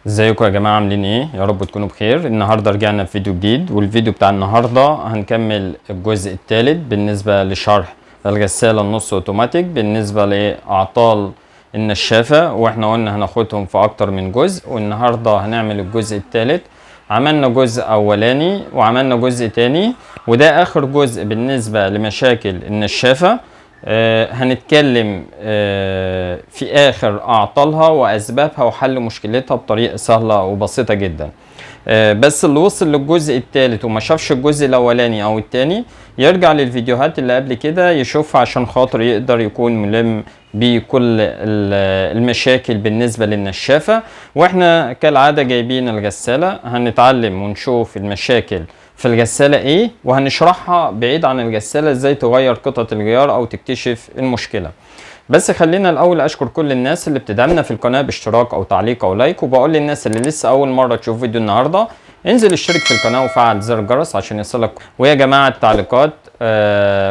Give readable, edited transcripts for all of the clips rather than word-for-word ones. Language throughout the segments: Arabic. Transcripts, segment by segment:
ازيكم يا جماعة عاملين ايه؟ يا رب تكونوا بخير. النهاردة رجعنا في فيديو جديد، والفيديو بتاع النهاردة هنكمل الجزء الثالث بالنسبة لشرح الغسالة النص اوتوماتيك بالنسبة لأعطال النشافة، واحنا قلنا هناخدهم في اكتر من جزء، والنهاردة هنعمل الجزء الثالث. عملنا جزء اولاني وعملنا جزء تاني، وده اخر جزء بالنسبة لمشاكل النشافة. هنتكلم في اخر اعطالها واسبابها وحل مشكلتها بطريقه سهله وبسيطه جدا. بس اللي وصل للجزء الثالث وما شافش الجزء الاولاني او الثاني يرجع للفيديوهات اللي قبل كده يشوفها عشان خاطر يقدر يكون ملم بكل المشاكل بالنسبه للنشافه. واحنا كالعاده جايبين الغساله هنتعلم ونشوف المشاكل في الغسالة ايه، وهنشرحها بعيد عن الغسالة ازاي تغير قطعة الغيار او تكتشف المشكلة. بس خلينا الاول اشكر كل الناس اللي بتدعمنا في القناة باشتراك او تعليق او لايك، وبقول للناس اللي لسه اول مرة تشوف فيديو النهاردة انزل اشترك في القناة وفعل زر الجرس عشان يصلك. ويا جماعة التعليقات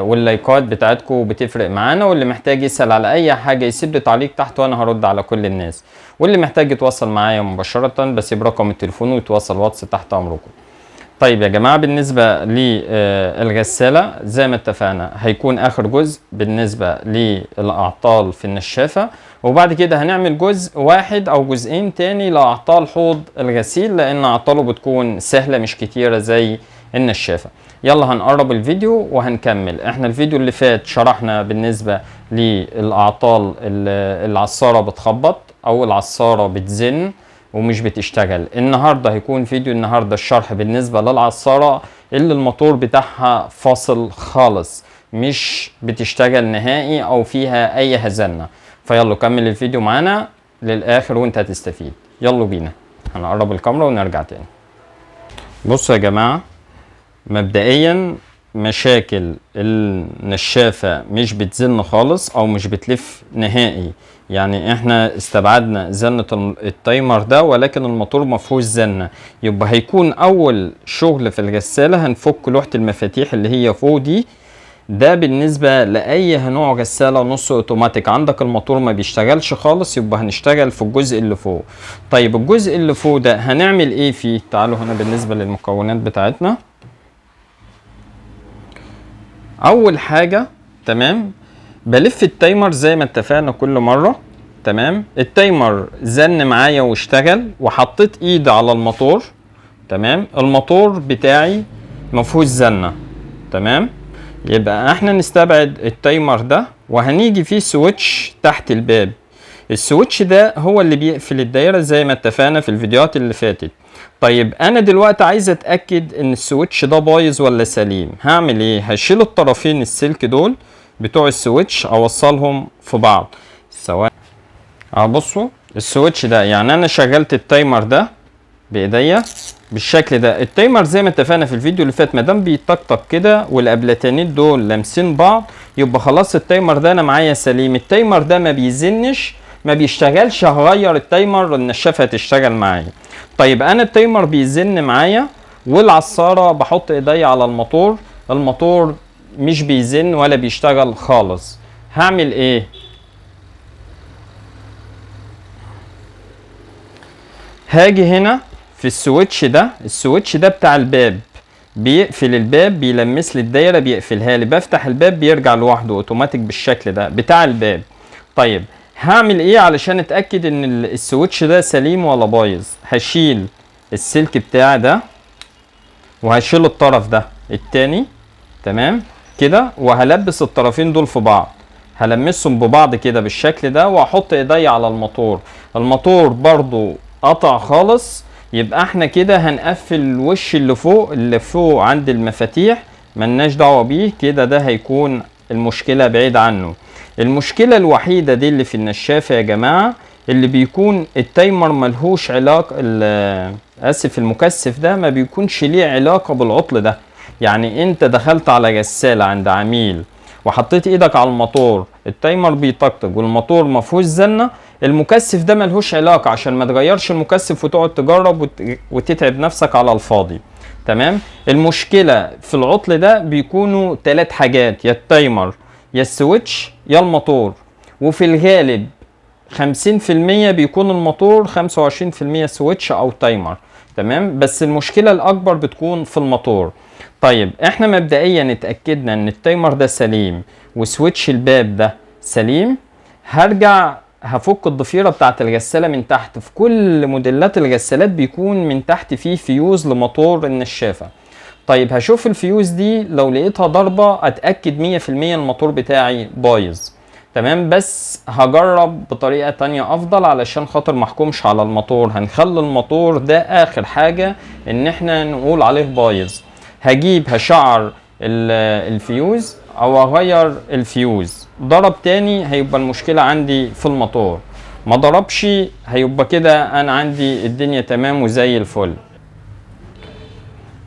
واللايكات بتاعتكم بتفرق معانا، واللي محتاج يسأل على اي حاجة يسيب لي تعليق تحت وانا هرد على كل الناس، واللي محتاج يتواصل معايا مباشرة بسيب رقم التليفون ويتواصل واتس تحت امركم. طيب يا جماعة، بالنسبة للغسالة زي ما اتفقنا هيكون آخر جزء بالنسبة للأعطال في النشافة، وبعد كده هنعمل جزء واحد أو جزئين تاني لأعطال حوض الغسيل، لأن أعطاله بتكون سهلة مش كتيرة زي النشافة. يلا هنقرب الفيديو وهنكمل. احنا الفيديو اللي فات شرحنا بالنسبة للأعطال العصارة بتخبط أو العصارة بتزن ومش بتشتغل. النهارده هيكون فيديو الشرح بالنسبه للعصاره اللي الموتور بتاعها فاصل خالص، مش بتشتغل نهائي او فيها اي هزنه. فيلا كمل الفيديو معانا للاخر وانت هتستفيد. يلا بينا، هنقرب الكاميرا ونرجع تاني. بصوا يا جماعه، مبدئيا مشاكل النشافة مش بتزن خالص او مش بتلف نهائي، يعني احنا استبعدنا زنة التايمر ده ولكن الموتور مفهوش زنة. يبقى هيكون اول شغل في الغسالة هنفك لوحة المفاتيح اللي هي فوق دي. ده بالنسبة لأي نوع غسالة نص اوتوماتيك عندك الموتور ما بيشتغلش خالص، يبقى هنشتغل في الجزء اللي فوق. طيب الجزء اللي فوق ده هنعمل ايه فيه؟ تعالوا هنا بالنسبة للمكونات بتاعتنا. اول حاجة تمام بلف التايمر زي ما اتفقنا كل مرة. تمام، التايمر زن معايا واشتغل وحطيت ايدي على الموتور. تمام، الموتور بتاعي مفهوش زنة. تمام، يبقى احنا نستبعد التايمر ده وهنيجي فيه سويتش تحت الباب. السويتش ده هو اللي بيقفل الدايرة زي ما اتفقنا في الفيديوهات اللي فاتت. طيب انا دلوقتي عايز اتاكد ان السويتش ده بايظ ولا سليم. هعمل ايه؟ هشيل الطرفين السلك دول بتوع السويتش اوصلهم في بعض سواء. بصوا السويتش ده، يعني انا شغلت التايمر ده بايديا بالشكل ده. التايمر زي ما اتفقنا في الفيديو اللي فات ما دام بيطقطق كده والابلتانين دول لامسين بعض يبقى خلاص التايمر ده انا معايا سليم. التايمر ده ما بيزنش ما بيشتغلش، هغير التايمر النشافه هتشتغل معايا. طيب انا التايمر بيزن معايا والعصاره بحط ايديا على الموتور، الموتور مش بيزن ولا بيشتغل خالص. هعمل ايه؟ هاجي هنا في السويتش ده. السويتش ده بتاع الباب بيقفل الباب، بيلمس لي الدايره بيقفلها لي، بفتح الباب بيرجع لوحده اوتوماتيك بالشكل ده بتاع الباب. طيب هعمل ايه علشان اتاكد ان السويتش ده سليم ولا بايظ؟ هشيل السلك بتاعي ده وهشيل الطرف ده التاني. تمام كده، وهلبس الطرفين دول في بعض، هلمسهم ببعض كده بالشكل ده واحط ايدي على الموتور. الموتور برضو قطع خالص، يبقى احنا كده هنقفل الوش اللي فوق عند المفاتيح، ملناش دعوه بيه كده. ده هيكون المشكله بعيد عنه. المشكله الوحيده دي اللي في النشافه يا جماعه اللي بيكون التايمر ملهوش علاقه، المكثف ده ما بيكونش ليه علاقه بالعطل ده. يعني انت دخلت على غساله عند عميل وحطيت ايدك على الموتور، التايمر بيطقطق والموتور ما فيهوش زنه، المكثف ده ملهوش علاقه، عشان ما تغيرش المكثف وتقعد تجرب وتتعب نفسك على الفاضي. تمام، المشكله في العطل ده بيكونوا 3 حاجات: يا التايمر يا السويتش يا الموتور. وفي الغالب 50% بيكون الموتور، 25% سويتش او تايمر. تمام، بس المشكلة الاكبر بتكون في الموتور. طيب احنا مبدئيا اتأكدنا ان التايمر ده سليم وسويتش الباب ده سليم. هرجع هفك الضفيرة بتاعت الغسالة من تحت. في كل موديلات الغسالات بيكون من تحت فيه فيوز لموتور النشافة. طيب هشوف الفيوز دي، لو لقيتها ضربة اتأكد 100% الموتور بتاعي بايظ. تمام، بس هجرب بطريقة تانية افضل علشان خاطر محكومش على الموتور. هنخلي الموتور ده اخر حاجة ان احنا نقول عليه بايظ. هشعر الفيوز او اغير الفيوز. ضرب تاني هيبقى المشكلة عندي في الموتور، ما ضربش هيبقى كده انا عندي الدنيا تمام وزي الفل.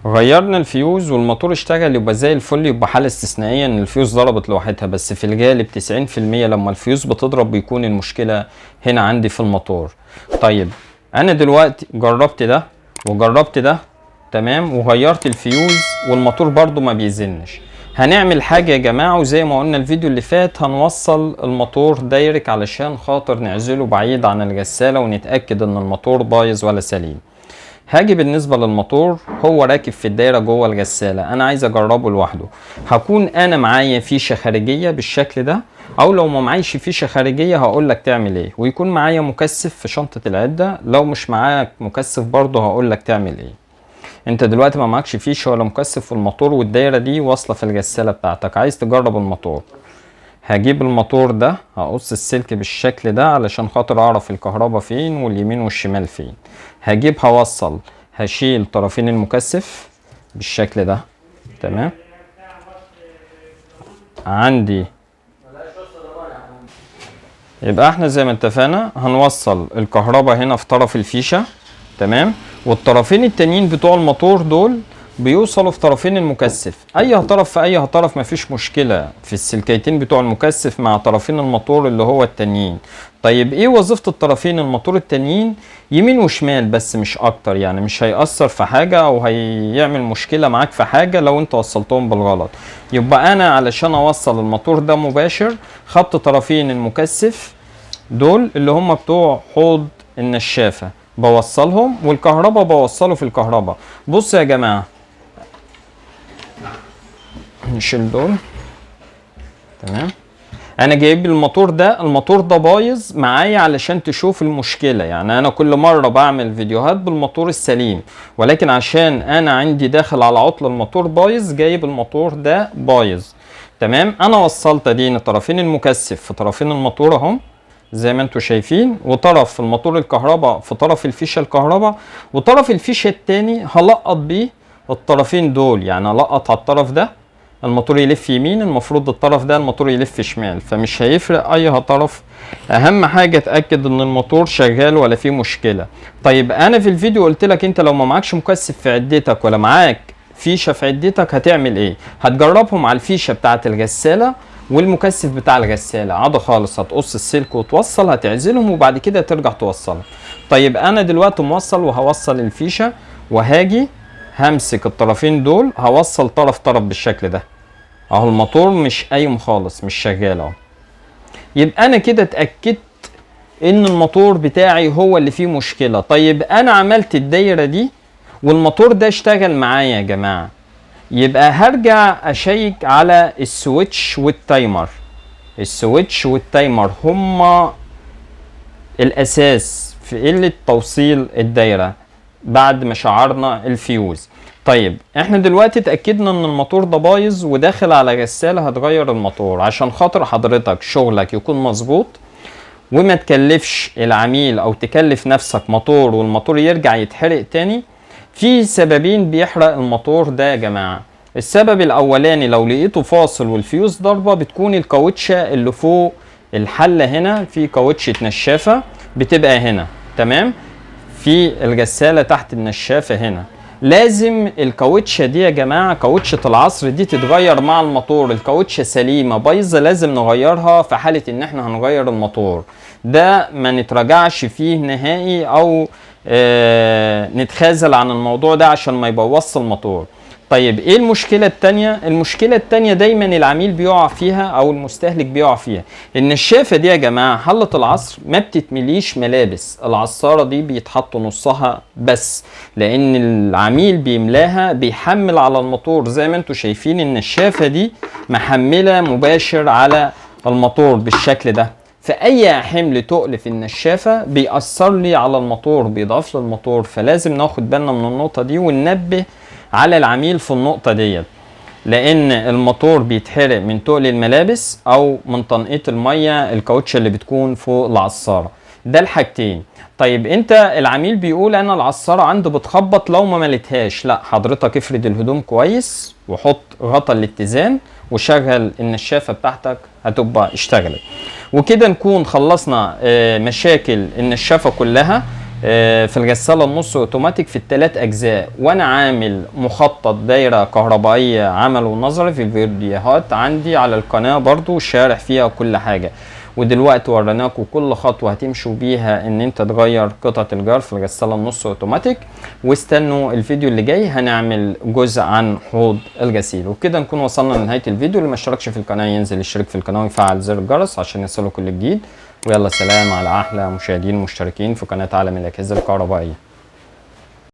غيرنا الفيوز والموتور اشتغل يبقى زي الفل، يبقى حالة استثنائية ان الفيوز ضربت لوحدها. بس في الغالب 90% لما الفيوز بتضرب بيكون المشكلة هنا عندي في الموتور. طيب انا دلوقتي جربت ده وجربت ده، تمام، وغيرت الفيوز والموتور برضو ما بيزنش. هنعمل حاجة يا جماعة، وزي ما قلنا الفيديو اللي فات هنوصل الموتور دايركت علشان خاطر نعزله بعيد عن الغسالة ونتأكد ان الموتور بايظ ولا سليم. هاجي بالنسبة للموتور هو راكب في الدايرة جوه الغسالة، انا عايز اجربه لوحده. هكون انا معايا فيشة خارجية بالشكل ده، او لو ما معيش فيشة خارجية هقول لك تعمل ايه، ويكون معايا مكثف في شنطة العدة. لو مش معاك مكثف برضه هقول لك تعمل ايه. انت دلوقتي ما معكش فيشه ولا مكثف في الموتور والدايره دي واصله في الغساله بتاعتك، عايز تجرب الموتور. هجيب الموتور ده، هقص السلك بالشكل ده علشان خاطر اعرف الكهرباء فين واليمين والشمال فين. هوصل، هشيل طرفين المكثف بالشكل ده. تمام، عندي يبقى احنا زي ما اتفقنا هنوصل الكهرباء هنا في طرف الفيشه. تمام، والطرفين التانيين بتوع الموتور دول بيوصلوا في طرفين المكثف. اي طرف في اي طرف مفيش مشكله في السلكيتين بتوع المكثف مع طرفين الموتور اللي هو التانيين. طيب ايه وظيفه الطرفين الموتور التانيين؟ يمين وشمال بس مش اكتر، يعني مش هيأثر في حاجه او هيعمل مشكله معاك في حاجه لو انت وصلتهم بالغلط. يبقى انا علشان اوصل الموتور ده مباشر خدت طرفين المكثف دول اللي هم بتوع حوض النشافه بوصلهم، والكهرباء بوصله في الكهرباء. بص يا جماعه، نشيل دول. تمام، انا جايب الموتور ده بايظ معايا علشان تشوف المشكله. يعني انا كل مره بعمل فيديوهات بالموتور السليم، ولكن عشان انا عندي داخل على عطل الموتور بايظ جايب الموتور ده بايظ. تمام، انا وصلت دي طرفين المكثف في طرفين الموتور اهم زي ما انتم شايفين، وطرف في الموتور الكهرباء في طرف الفيشه الكهرباء، وطرف الفيشه التاني هلقط بيه الطرفين دول. يعني هلقط على الطرف ده الموتور يلف يمين، المفروض الطرف ده الموتور يلف شمال، فمش هيفرق اي طرف. اهم حاجه اتاكد ان الموتور شغال ولا فيه مشكله. طيب انا في الفيديو قلت لك انت لو ما معكش مكثف في عدتك ولا معاك فيشه في عدتك هتعمل ايه؟ هتجربهم على الفيشه بتاعه الغساله والمكثف بتاع الغساله عادي خالص. هتقص السلك وتوصل، هتعزلهم وبعد كده ترجع توصلهم. طيب انا دلوقتي موصل وهوصل الفيشه، وهاجي همسك الطرفين دول هوصل طرف بالشكل ده اهو. الموتور مش قايم خالص، مش شغال اهو. يبقى انا كده اتاكدت ان الموتور بتاعي هو اللي فيه مشكله. طيب انا عملت الدايره دي والموتور ده اشتغل معايا يا جماعه، يبقى هرجع اشيك على السويتش والتايمر. السويتش والتايمر هما الاساس في قله توصيل الدايره بعد ما شعرنا الفيوز. طيب احنا دلوقتي اتاكدنا ان الموتور ده بايظ وداخل على غساله هتغير الموتور. عشان خاطر حضرتك شغلك يكون مظبوط وما تكلفش العميل او تكلف نفسك موتور والموتور يرجع يتحرق تاني، في سببين بيحرق الموتور ده يا جماعه. السبب الاولاني لو لقيته فاصل والفيوز ضربه، بتكون الكاوتشه اللي فوق الحله هنا، في كاوتشه نشافه بتبقى هنا. تمام، في الغساله تحت النشافه هنا لازم الكاوتشه دي يا جماعه، كاوتشه العصر دي تتغير مع الموتور. الكاوتشه سليمه بايظه لازم نغيرها في حاله ان احنا هنغير الموتور ده، ما نتراجعش فيه نهائي او نتخاذل عن الموضوع ده عشان ما يبوظش الموتور. طيب ايه المشكلة التانية؟ المشكلة التانية دايما العميل بيقع فيها او المستهلك بيقع فيها، ان الشافة دي يا جماعة حلة العصر ما بتتمليش ملابس، العصارة دي بيتحط نصها بس، لان العميل بيملاها بيحمل على الموتور. زي ما انتوا شايفين ان الشافة دي محملة مباشر على الموتور بالشكل ده، فاي حمل تقل في النشافة بيأثر لي على الموتور، بيضعف لي الموتور، فلازم ناخد بالنا من النقطة دي وننبه على العميل في النقطة ديت، لان الموتور بيتحرق من تقل الملابس او من تنقيط المية الكاوتش اللي بتكون فوق العصارة. ده الحاجتين. طيب انت العميل بيقول انا العصارة عندي بتخبط لو ما ملتهاش، لا حضرتك افرد الهدوم كويس وحط غطا الاتزان وشغل النشافة بتاعتك هتبقى اشتغلت. وكده نكون خلصنا مشاكل النشافة كلها في الغسالة النص اوتوماتيك في ال3 اجزاء، وانا عامل مخطط دايرة كهربائية عمله نظري في الفيديوهات عندي على القناة برضو شارح فيها كل حاجة. ودلوقتي وريناكم كل خطوة هتمشوا بيها ان انت تغير قطعة الجار في الغسالة النص اوتوماتيك، واستنوا الفيديو اللي جاي هنعمل جزء عن حوض الغسيل. وبكده نكون وصلنا لنهاية الفيديو. اللي ما اشتركش في القناة ينزل يشترك في القناة ويفعل زر الجرس عشان يصله كل جديد. ويلا سلام على احلى مشاهدين مشتركين في قناة عالم الاجهزة الكهربائية.